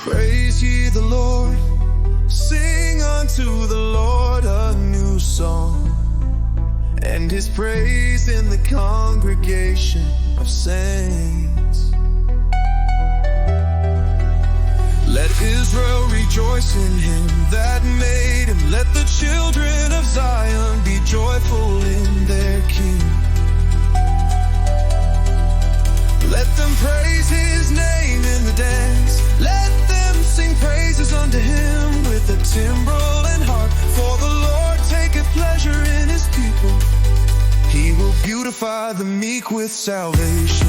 Praise ye the Lord, sing unto the Lord a new song, and his praise in the congregation of saints. Let Israel rejoice in him that made him. Let the children of Zion be joyful in their King. Let them praise his name in the dance. Let them sing praises unto him with a timbrel and harp. For the Lord taketh pleasure in his people. He will beautify the meek with salvation.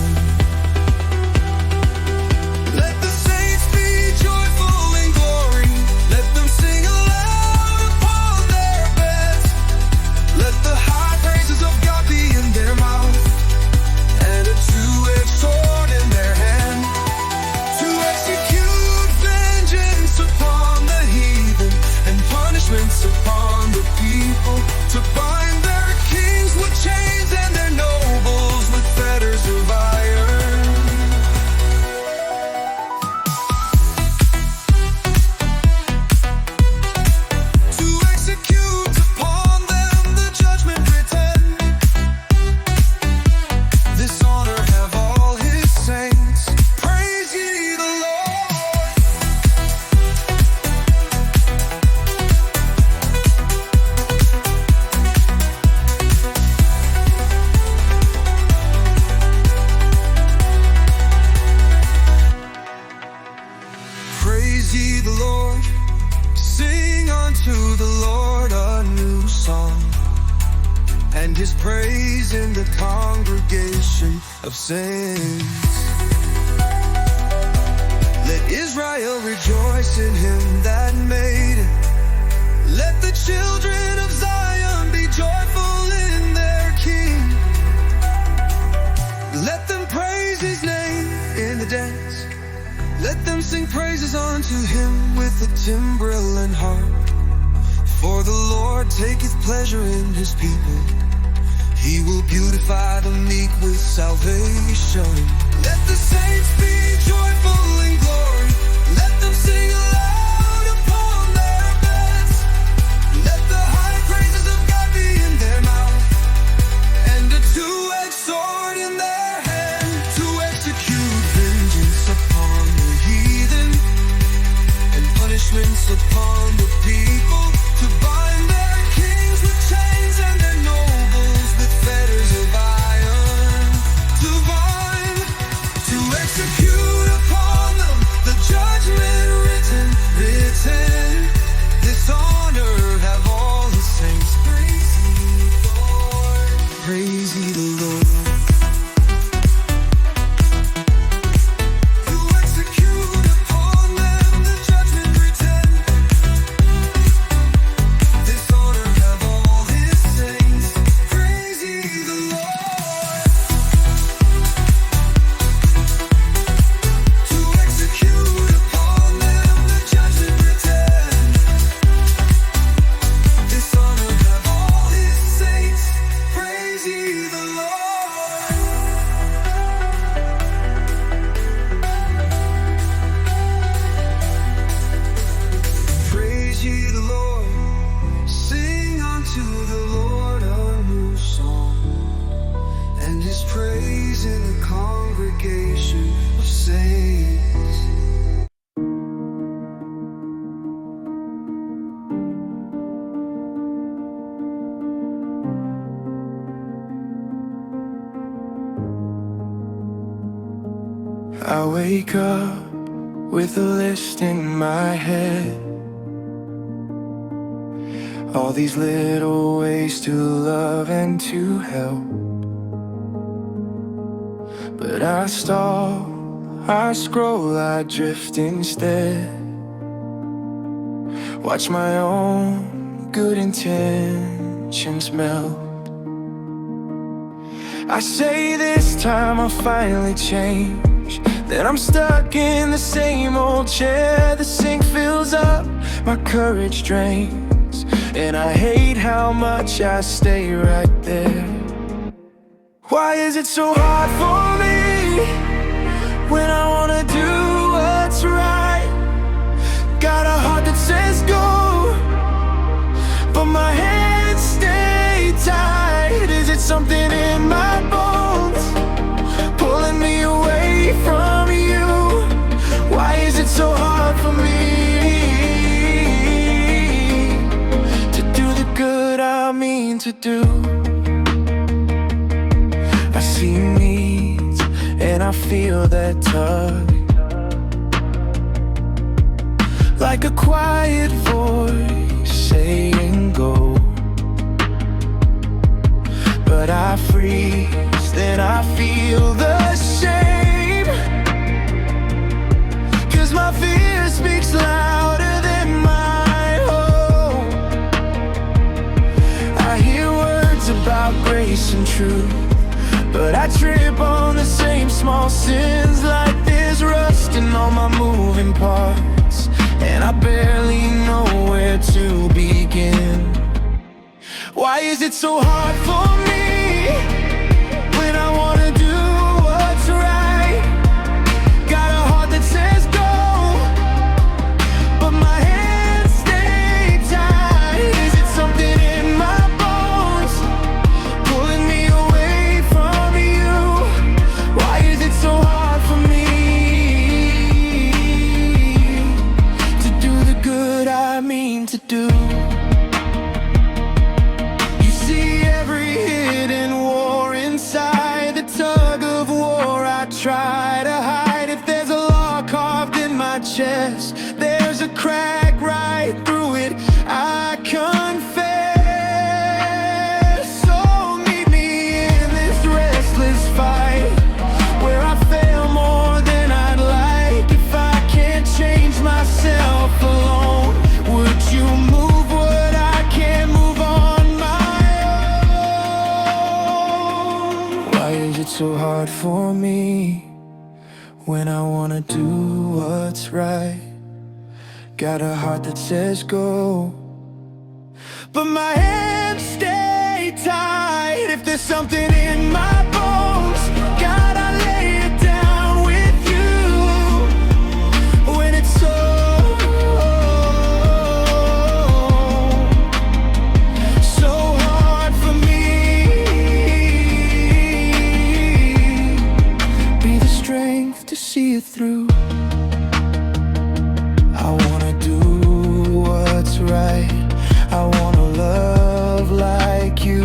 Let the saints be joyful in glory. Let them sing aloud upon their beds. Let the high praises of God be in their mouth, and a two-edged sword in their hand, to execute vengeance upon the heathen and punishments upon the people, to bind their kings with chains and their nobles with fetters of iron. To execute upon them the judgment written. This honor have all his saints. Praise ye the Lord. Praise ye the Lord, sing unto the Lord a new song, and his praise in the congregation of saints. Let Israel rejoice in him that made it. Let the children of Zion be joyful in their King. Let them praise his name in the dance. Let them sing praises unto him with the timbrel and harp. For the Lord taketh pleasure in his people. He will beautify the meek with salvation. Let the saints be joyful in glory. Let them sing aloud upon their beds. Let the high praises of God be in their mouth, and a two-edged sword in their hand, to execute vengeance upon the heathen and punishments upon the people, to bind their kings with chains and their nobles with fetters of iron, to bind, to execute upon them the judgment written. This honor have all his saints. Praise ye the Lord. Praise ye the Lord. To execute upon them the judgment written. This honor have all his saints. Praise ye the Lord. To execute upon them the judgment written. This honor have all his saints. Praise ye the Lord. Praise ye the Lord, sing unto the Lord a new song, and his praise in the congregation of saints. I wake up with a list in my head, all these little ways to love and to help. But I stall, I scroll, I drift instead. Watch my own good intentions melt. I say this time I'll finally change, that I'm stuck in the same old chair. The sink fills up, my courage drains, and I hate how much I stay right there. Why is it so hard for me when I wanna do what's right? like a quiet voice saying go. But I freeze, then I feel the shame, 'cause my fear speaks louder than my hope. I hear words about grace and truth, but I trip on the same small sins. Like there's rust in all my moving parts, and I barely know where to begin. Why is it so hard for me when I wanna do what's right? Got a heart that says go, but my hands stay tied. Is it something in my bones pulling me away from you? Why is it so hard for me to do the good I mean to do? Try to hide if there's a lock carved in my chest. There's a crack right through it, I confess. So meet me in this restless fight, where I fail more than I'd like. If I can't change myself alone, would you move what I can't move on my own? Why is it so hard for me when I wanna do what's right? Got a heart that says go, but my hands stay tied. If there's something in my bones, God, I lay it down with you. When it's so hard for me, be the strength to see it through. I wanna do what's right, I wanna love like you.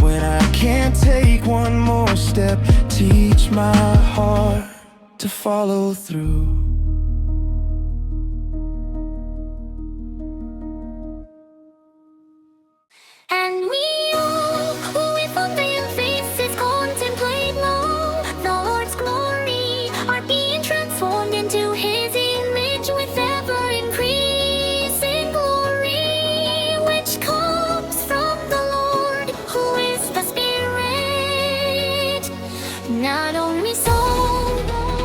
When I can't take one more step, teach my heart to follow through. And we all, with open faces, contemplate long the Lord's glory, are being transformed into His image with ever-increasing glory, which comes from the Lord, who is the Spirit. Not only so,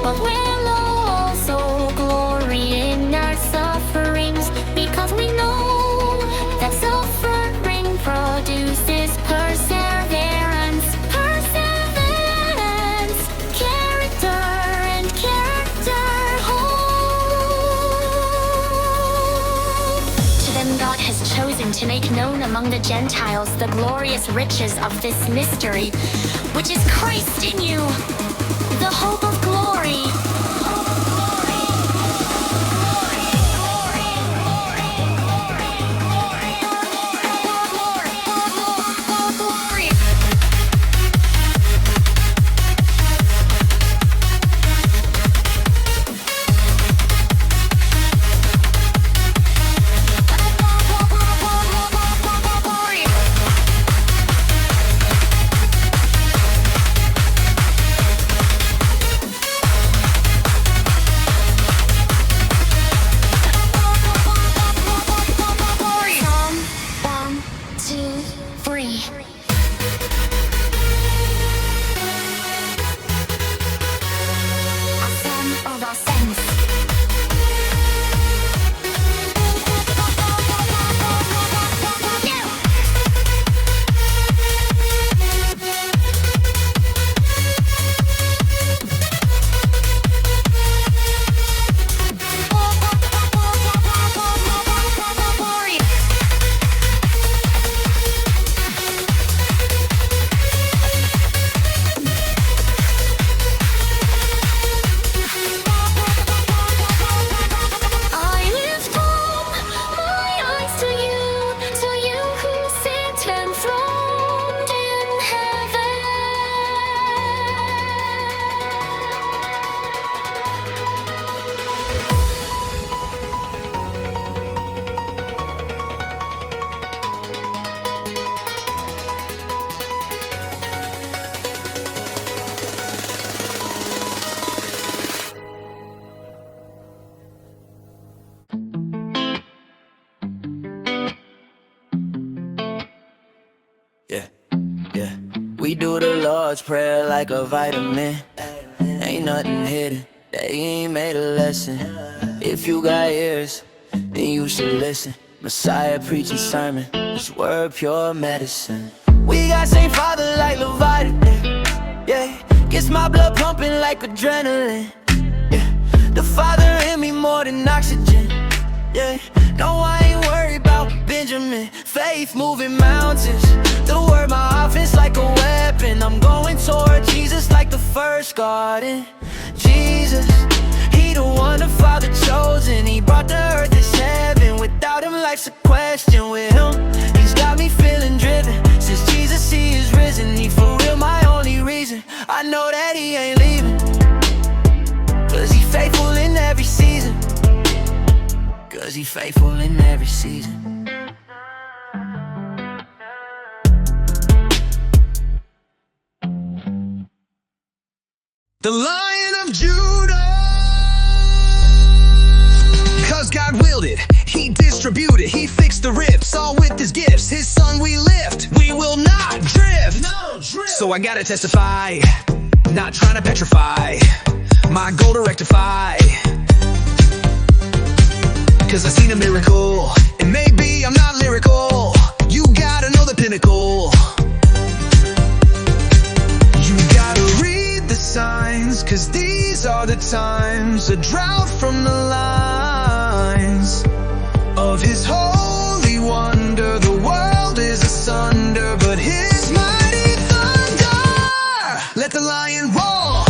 but we'll also glory in our sufferings, because we know that suffering produces perseverance, character, and character, hope. To them God has chosen to make known among the Gentiles the glorious riches of this mystery, which is Christ in you, the hope of glory. do the Lord's Prayer like a vitamin. Ain't nothing hidden that he ain't made a lesson. If you got ears, then you should listen. Messiah preaching sermon, his word pure medicine. We got Saint Father like Leviathan, yeah. Gets my blood pumping like adrenaline, yeah. The Father in me more than oxygen, yeah. No, I ain't worried about Benjamin. Faith moving mountains. The word my offense like a weapon. I'm going toward Jesus like the first garden. Jesus, he the one the Father chosen. He brought the earth as heaven. Without him life's a question. With him, he's got me feeling driven. Since Jesus, he is risen. He for real my only reason. I know that he ain't leaving, cause he faithful in every season. Cause he faithful in every season. The Lion of Judah. Cause God willed it, he distributed, he fixed the rifts, all with his gifts. His son we lift, we will not drift. No drift. So I gotta testify, not trying to petrify, my goal to rectify. Cause I seen a miracle, and maybe I'm not lyrical. You gotta know the pinnacle. You gotta read the signs, cause these are the times. A drought from the lines of his holy wonder. The world is asunder, but his mighty thunder. Let the lion roar.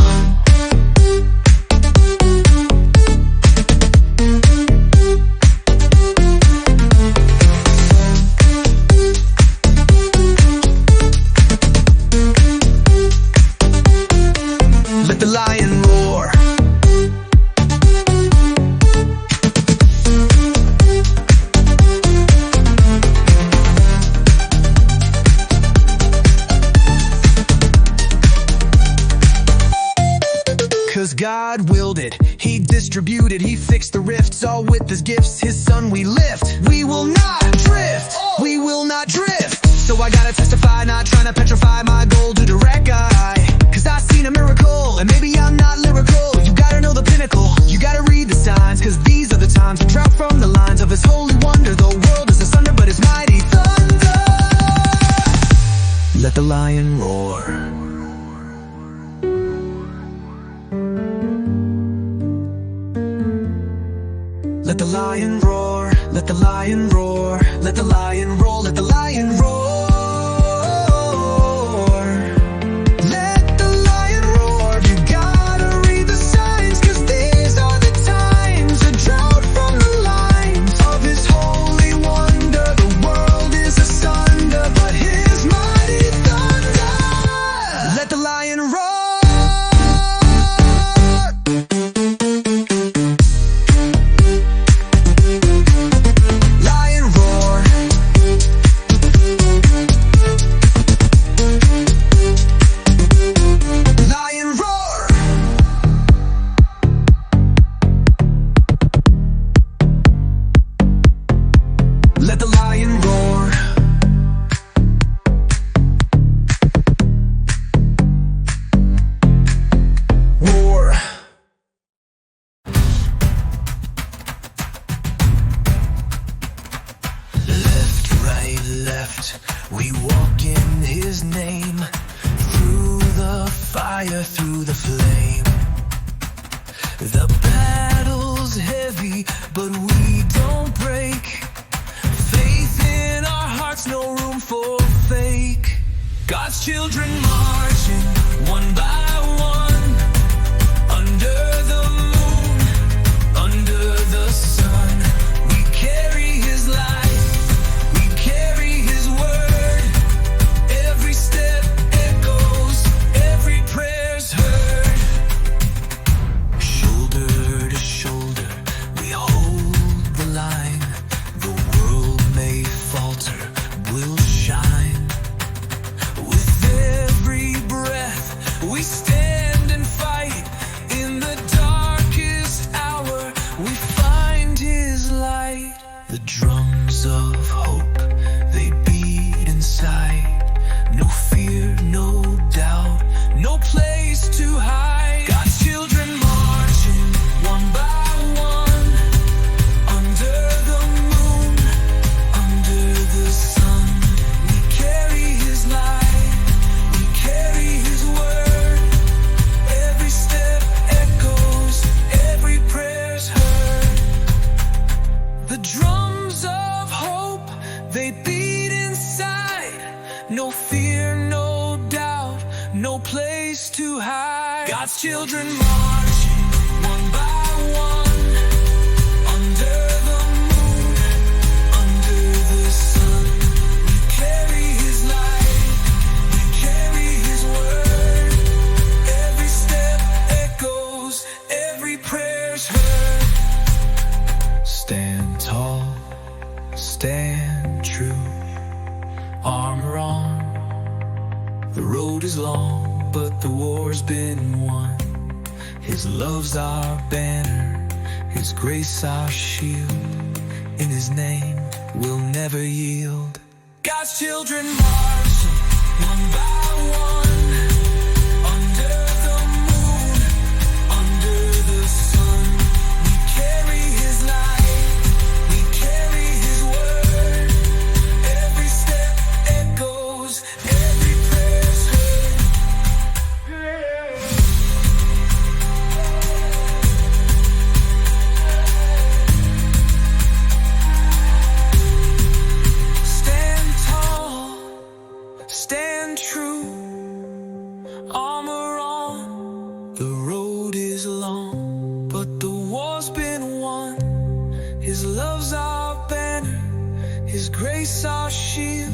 Let the lion roar. Cause God willed it, he distributed, he fixed the rifts, all with his gifts. His son we lift, we will not drift, we will not drift. So I gotta testify, not trying to petrify, my goal to direct guy. Cause I seen a miracle, and maybe I'm not lyrical. You gotta know the pinnacle, you gotta read the signs. Cause these are the times, a drought from the lines of his holy wonder. The world is asunder, but his mighty thunder. Let the lion roar. Let the lion roar, let the lion roar, let the lion roar, let the lion roar. Let the lion roar, you gotta read the signs, cause these are the times. A drought from the lines of his holy wonder. The world is asunder, but his mighty thunder. Let the lion roar. Let the lion roar. Roar. Left, right, left, we walk in his name. Through the fire, through the flame. The battle's heavy, but we don't break. Faith in our hearts, no room for fake. God's children marching, one by one. Under the moon, under the sun. We carry his light, we carry his word. Every step echoes, every prayer's heard. Shoulder to shoulder, we hold the line. The world may falter, we'll shine. With every breath, we stand and fight. In the darkest hour, we find his light. The drums of hope, they beat inside. No fear, no too high. God's children marching one by one, under the moon, under the sun. We carry His light, we carry His word. Every step echoes, every prayer's heard. Stand tall, stand true, armor on. The road is long, but the war's been won. His love's our banner, His grace our shield. In His name we'll never yield. God's children marching one by one, under the moon, under the sun. We carry His light, we carry His word. Every step echoes, every prayer's heard. Stand tall, stand true, armor on. The road is long, but the war's been won. His love's our banner, His grace our shield.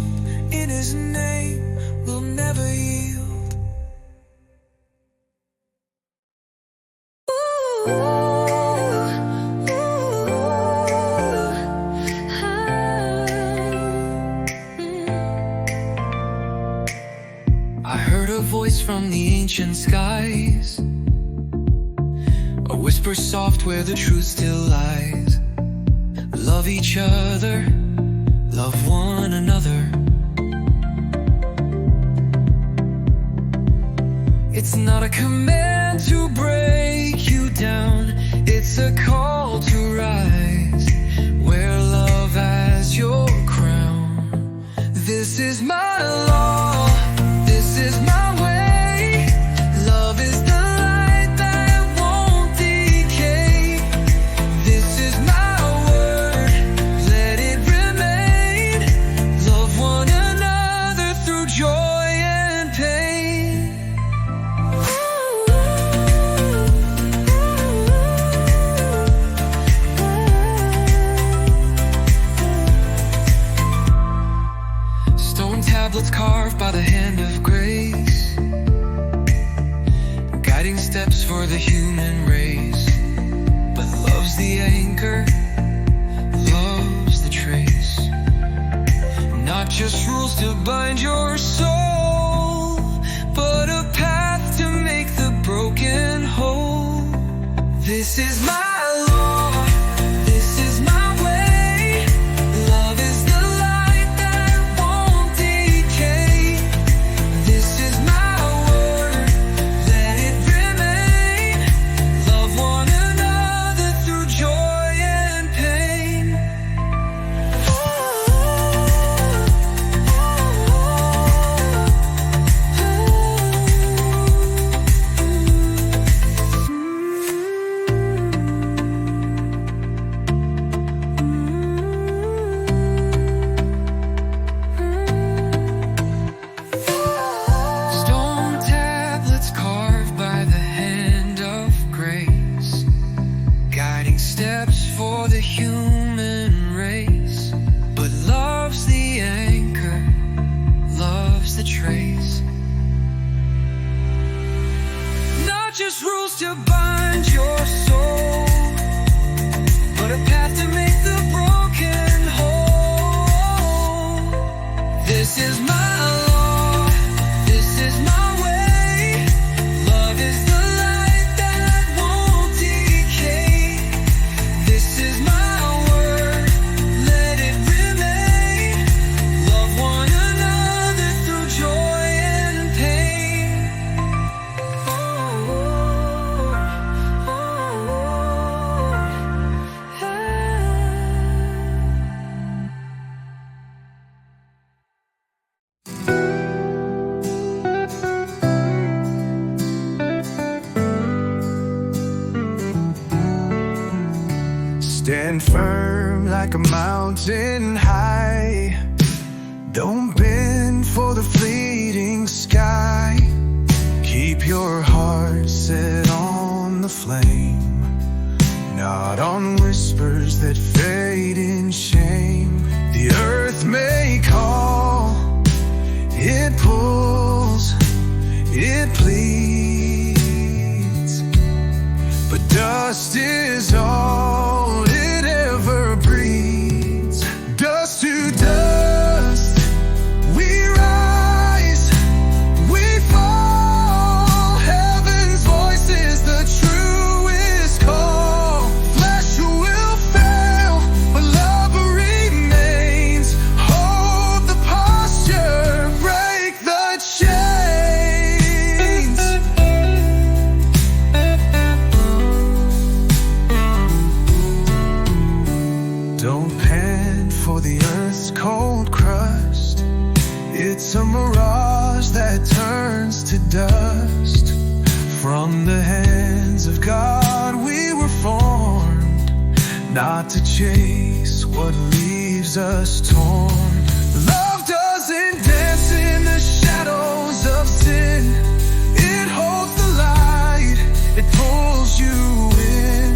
In His name we'll never yield. I heard a voice from the ancient skies, a whisper soft where the truth still lies. Love each other, love one another. It's not a command to break you down, it's a call to rise. Wear love as your crown. This is my law, this is my way. Love is the light that won't decay. This is my word, let it remain. Love one another through joy and pain. Stone tablets carved by the hand of grace, guiding steps for the human race. But love's the anchor, love's the trace. Not just rules to bind your soul, but a path to make the broken whole. This is my law, this is my way. Love is the light that won't decay. This is my word, let it remain. Love one another through joy and pain. Stone tablets carved by the hand of grace, guiding steps for the human race. But love's the anchor, love's the trace. Not just rules to bind your soul, but a path to make the broken whole. This is my law, this is my way. Love is the light that won't decay. This is my word, let it remain. Love one another through joy and pain. Stand firm like a mountain high. Don't bend for the fleeting sky. Keep your your heart set on the flame, not on whispers that fade in shame. The earth may call, it pulls, it pleads, but dust is all it ever breeds. Dust to dust, we rise, we fall. Heaven's voice is the truest call. Flesh will fail, but love remains. Hold the posture, break the chains. Don't pant for the earth's cold crust. It's a mirage that turns to dust. From the hands of God we were formed, not to chase what leaves us torn. Love doesn't dance in the shadows of sin. It holds the light, it pulls you in.